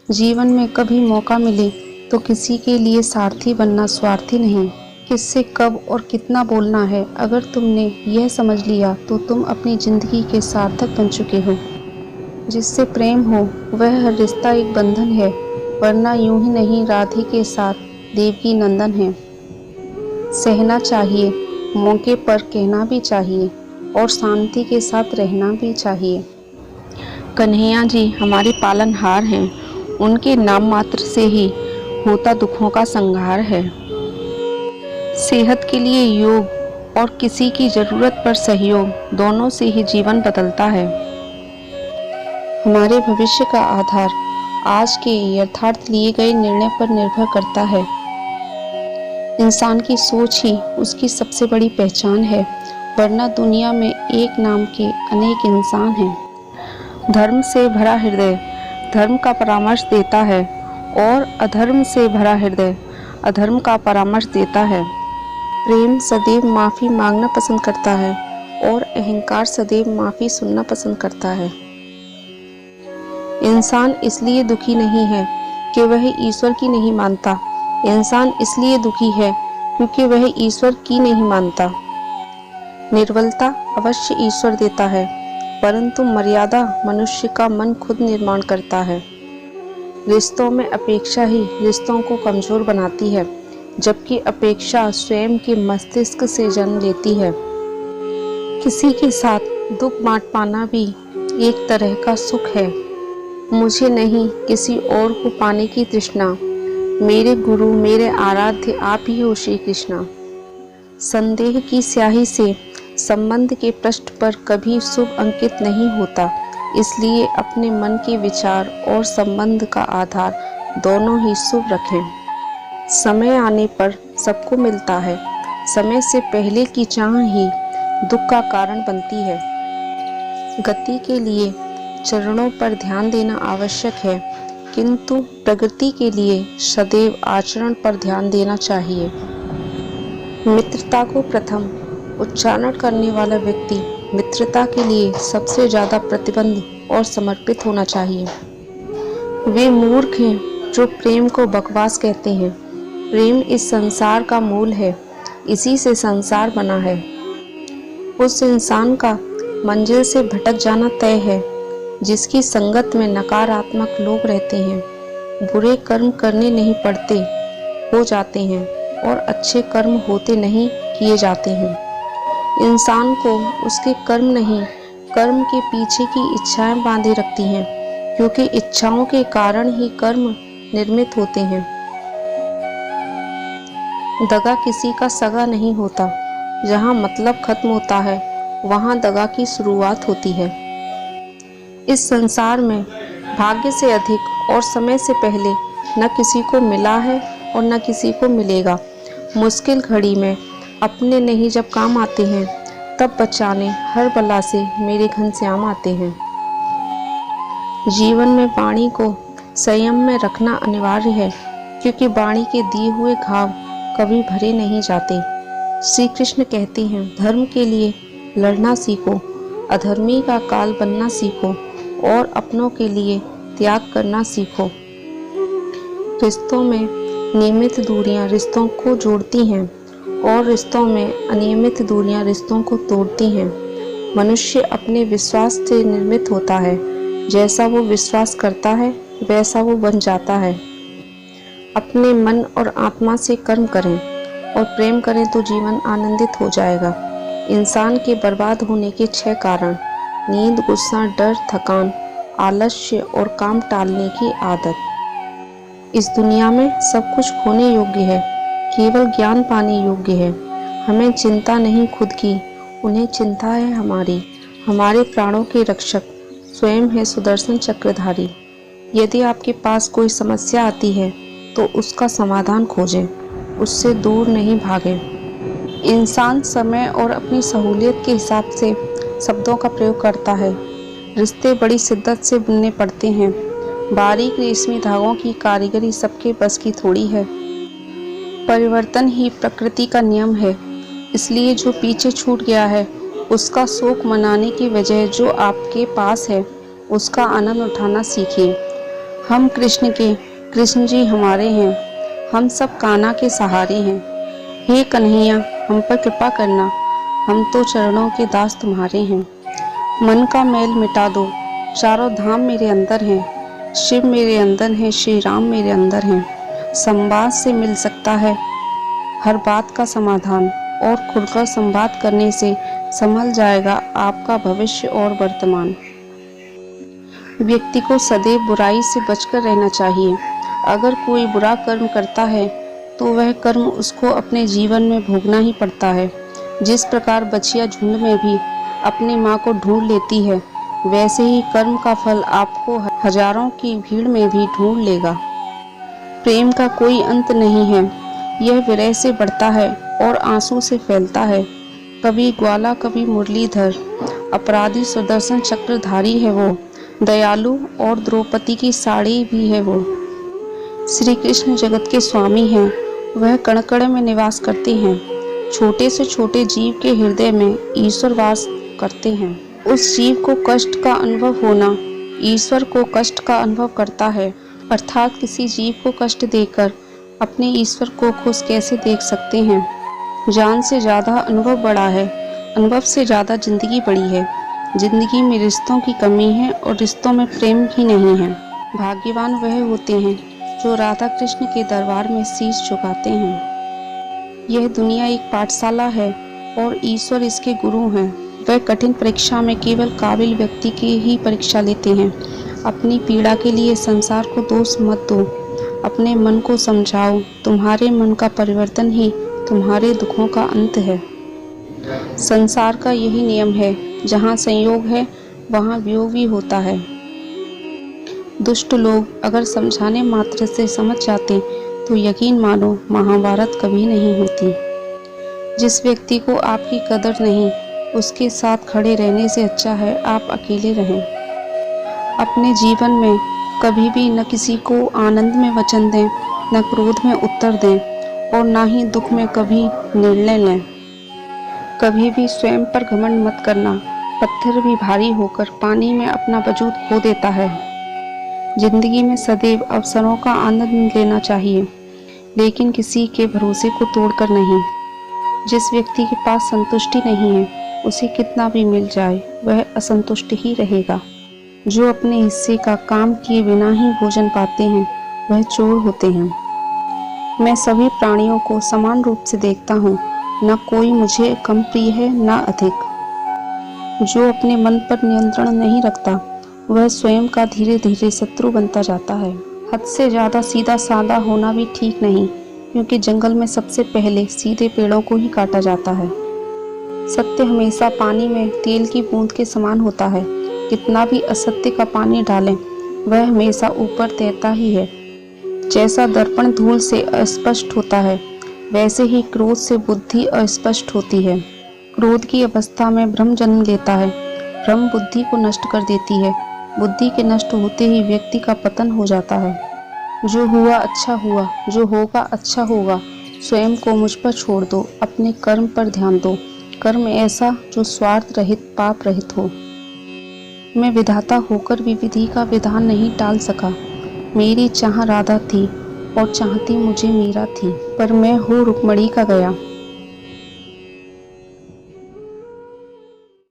जीवन में कभी मौका मिले तो किसी के लिए सारथी बनना स्वार्थी नहीं। किससे कब और कितना बोलना है, अगर तुमने यह समझ लिया तो तुम अपनी जिंदगी के सार्थक बन चुके हो। जिससे प्रेम हो वह हर रिश्ता एक बंधन है, वरना यूं ही नहीं राधे के साथ देवकी नंदन है। सहना चाहिए, मौके पर कहना भी चाहिए और शांति के साथ रहना भी चाहिए। कन्हैया जी हमारे पालनहार हैं, उनके नाम मात्र से ही होता दुखों का संहार है। सेहत के लिए योग और किसी की जरूरत पर सहयोग, दोनों से ही जीवन बदलता है। हमारे भविष्य का आधार आज के यथार्थ लिए गए निर्णय पर निर्भर करता है। इंसान की सोच ही उसकी सबसे बड़ी पहचान है, वरना दुनिया में एक नाम के अनेक इंसान हैं। धर्म से भरा हृदय धर्म का परामर्श देता है और अधर्म से भरा हृदय अधर्म का परामर्श देता है। प्रेम सदैव माफ़ी मांगना पसंद करता है और अहंकार सदैव माफ़ी सुनना पसंद करता है। इंसान इसलिए दुखी नहीं है कि वह ईश्वर की नहीं मानता, इंसान इसलिए दुखी है क्योंकि वह ईश्वर की नहीं मानता। निर्बलता अवश्य ईश्वर देता है, परंतु मर्यादा मनुष्य का मन खुद निर्माण करता है। रिश्तों में अपेक्षा ही रिश्तों को कमजोर बनाती है, जबकि अपेक्षा स्वयं के मस्तिष्क से जन्म लेती है। किसी के साथ दुख बांट पाना भी एक तरह का सुख है। मुझे नहीं किसी और को पाने की तृष्णा, मेरे गुरु मेरे आराध्य आप ही हो श्री कृष्णा। संदेह की स्याही से संबंध के पृष्ठ पर कभी शुभ अंकित नहीं होता, इसलिए अपने मन के विचार और संबंध का आधार दोनों ही शुभ रखें। समय आने पर सबको मिलता है, समय से पहले की चाह ही दुख का कारण बनती है। गति के लिए चरणों पर ध्यान देना आवश्यक है, किंतु प्रगति के लिए सदैव आचरण पर ध्यान देना चाहिए। मित्रता को प्रथम उच्चारण करने वाला व्यक्ति मित्रता के लिए सबसे ज़्यादा प्रतिबद्ध और समर्पित होना चाहिए। वे मूर्ख हैं जो प्रेम को बकवास कहते हैं। प्रेम इस संसार का मूल है, इसी से संसार बना है। उस इंसान का मंजिल से भटक जाना तय है जिसकी संगत में नकारात्मक लोग रहते हैं। बुरे कर्म करने नहीं पड़ते, हो जाते हैं, और अच्छे कर्म होते नहीं, किए जाते हैं। इंसान को उसके कर्म नहीं, कर्म के पीछे की इच्छाएं बांधे रखती हैं, क्योंकि इच्छाओं के कारण ही कर्म निर्मित होते हैं। दगा किसी का सगा नहीं होता। जहाँ मतलब खत्म होता है वहाँ दगा की शुरुआत होती है। इस संसार में भाग्य से अधिक और समय से पहले न किसी को मिला है और न किसी को मिलेगा। मुश्किल घड़ी में अपने नहीं जब काम आते हैं, तब बचाने हर बला से मेरे घनश्याम आते हैं। जीवन में वाणी को संयम में रखना अनिवार्य है, क्योंकि वाणी के दिए हुए घाव कभी भरे नहीं जाते। श्री कृष्ण कहते हैं, धर्म के लिए लड़ना सीखो, अधर्मी का काल बनना सीखो और अपनों के लिए त्याग करना सीखो। रिश्तों में नियमित दूरियां रिश्तों को जोड़ती हैं और रिश्तों में अनियमित दूरियां रिश्तों को तोड़ती हैं। मनुष्य अपने विश्वास से निर्मित होता है, जैसा वो विश्वास करता है वैसा वो बन जाता है। अपने मन और आत्मा से कर्म करें और प्रेम करें तो जीवन आनंदित हो जाएगा। इंसान के बर्बाद होने के 6 कारण: नींद, गुस्सा, डर, थकान, आलस्य और काम टालने की आदत। इस दुनिया में सब कुछ खोने योग्य है, केवल ज्ञान पाने योग्य है। हमें चिंता नहीं खुद की, उन्हें चिंता है हमारी। हमारे प्राणों के रक्षक स्वयं है सुदर्शन चक्रधारी। यदि आपके पास कोई समस्या आती है तो उसका समाधान खोजें, उससे दूर नहीं भागें। इंसान समय और अपनी सहूलियत के हिसाब से शब्दों का प्रयोग करता है। रिश्ते बड़ी शिद्दत से बुनने पड़ते हैं। बारीक रेशमी धागों की कारीगरी सबके बस की थोड़ी है। परिवर्तन ही प्रकृति का नियम है, इसलिए जो पीछे छूट गया है उसका शोक मनाने की बजाय जो आपके पास है उसका आनंद उठाना सीखिए। हम कृष्ण के, कृष्ण जी हमारे हैं, हम सब कान्हा के सहारे हैं। हे कन्हैया हम पर कृपा करना, हम तो चरणों के दास तुम्हारे हैं। मन का मैल मिटा दो, चारों धाम मेरे अंदर हैं, शिव मेरे अंदर हैं, श्री राम मेरे अंदर हैं। संवाद से मिल सकता है हर बात का समाधान, और खुलकर संवाद करने से संभल जाएगा आपका भविष्य और वर्तमान। व्यक्ति को सदैव बुराई से बचकर रहना चाहिए। अगर कोई बुरा कर्म करता है तो वह कर्म उसको अपने जीवन में भोगना ही पड़ता है। जिस प्रकार बछिया झुंड में भी अपनी माँ को ढूंढ लेती है, वैसे ही कर्म का फल आपको हजारों की भीड़ में भी ढूंढ लेगा। प्रेम का कोई अंत नहीं है, यह विरह से बढ़ता है और आंसू से फैलता है। कभी ग्वाला कभी मुरलीधर, अपराधी सुदर्शन चक्रधारी है वो, दयालु और द्रौपदी की साड़ी भी है वो। श्री कृष्ण जगत के स्वामी हैं, वह कण कण में निवास करते हैं। छोटे से छोटे जीव के हृदय में ईश्वर वास करते हैं। उस जीव को कष्ट का अनुभव होना ईश्वर को कष्ट का अनुभव करता है। अर्थात किसी जीव को कष्ट देकर अपने ईश्वर को खुश कैसे देख सकते हैं। जान से ज़्यादा अनुभव बड़ा है, अनुभव से ज़्यादा जिंदगी बड़ी है। जिंदगी में रिश्तों की कमी है और रिश्तों में प्रेम ही नहीं है। भाग्यवान वह होते हैं जो राधा कृष्ण के दरबार में शीश झुकाते हैं। यह दुनिया एक पाठशाला है और ईश्वर इसके गुरु हैं। वह कठिन परीक्षा में केवल काबिल व्यक्ति की ही परीक्षा लेते हैं। अपनी पीड़ा के लिए संसार को दोष मत दो, अपने मन को समझाओ। तुम्हारे मन का परिवर्तन ही तुम्हारे दुखों का अंत है। संसार का यही नियम है, जहाँ संयोग है वहाँ वियोग भी होता है। दुष्ट लोग अगर समझाने मात्र से समझ जाते तो यकीन मानो महाभारत कभी नहीं होती। जिस व्यक्ति को आपकी कदर नहीं, उसके साथ खड़े रहने से अच्छा है आप अकेले रहें। अपने जीवन में कभी भी न किसी को आनंद में वचन दें, न क्रोध में उत्तर दें और न ही दुख में कभी निर्णय लें। कभी भी स्वयं पर घमंड मत करना। पत्थर भी भारी होकर पानी में अपना वजूद खो देता है। जिंदगी में सदैव अवसरों का आनंद लेना चाहिए, लेकिन किसी के भरोसे को तोड़कर नहीं। जिस व्यक्ति के पास संतुष्टि नहीं है, उसे कितना भी मिल जाए वह असंतुष्ट ही रहेगा। जो अपने हिस्से का काम किए बिना ही भोजन पाते हैं वह चोर होते हैं। मैं सभी प्राणियों को समान रूप से देखता हूँ, न कोई मुझे कम प्रिय है न अधिक। जो अपने मन पर नियंत्रण नहीं रखता वह स्वयं का धीरे धीरे शत्रु बनता जाता है। हद से ज़्यादा सीधा साधा होना भी ठीक नहीं, क्योंकि जंगल में सबसे पहले सीधे पेड़ों को ही काटा जाता है। सत्य हमेशा पानी में तेल की बूंद के समान होता है। कितना भी असत्य का पानी डालें वह हमेशा ऊपर तैरता ही है। जैसा दर्पण धूल से अस्पष्ट होता है, वैसे ही क्रोध से बुद्धि अस्पष्ट होती है। क्रोध की अवस्था में भ्रम जन्म लेता है। भ्रम बुद्धि को नष्ट कर देती है। बुद्धि के नष्ट होते ही व्यक्ति का पतन हो जाता है। जो हुआ अच्छा हुआ, जो होगा अच्छा होगा। स्वयं को मुझ पर छोड़ दो, अपने कर्म पर ध्यान दो। कर्म ऐसा जो स्वार्थ रहित पाप रहित हो। मैं विधाता होकर भी विधि का विधान नहीं टाल सका। मेरी चाह राधा थी और चाहती मुझे मीरा थी, पर मैं हो रुक्मणी का गया।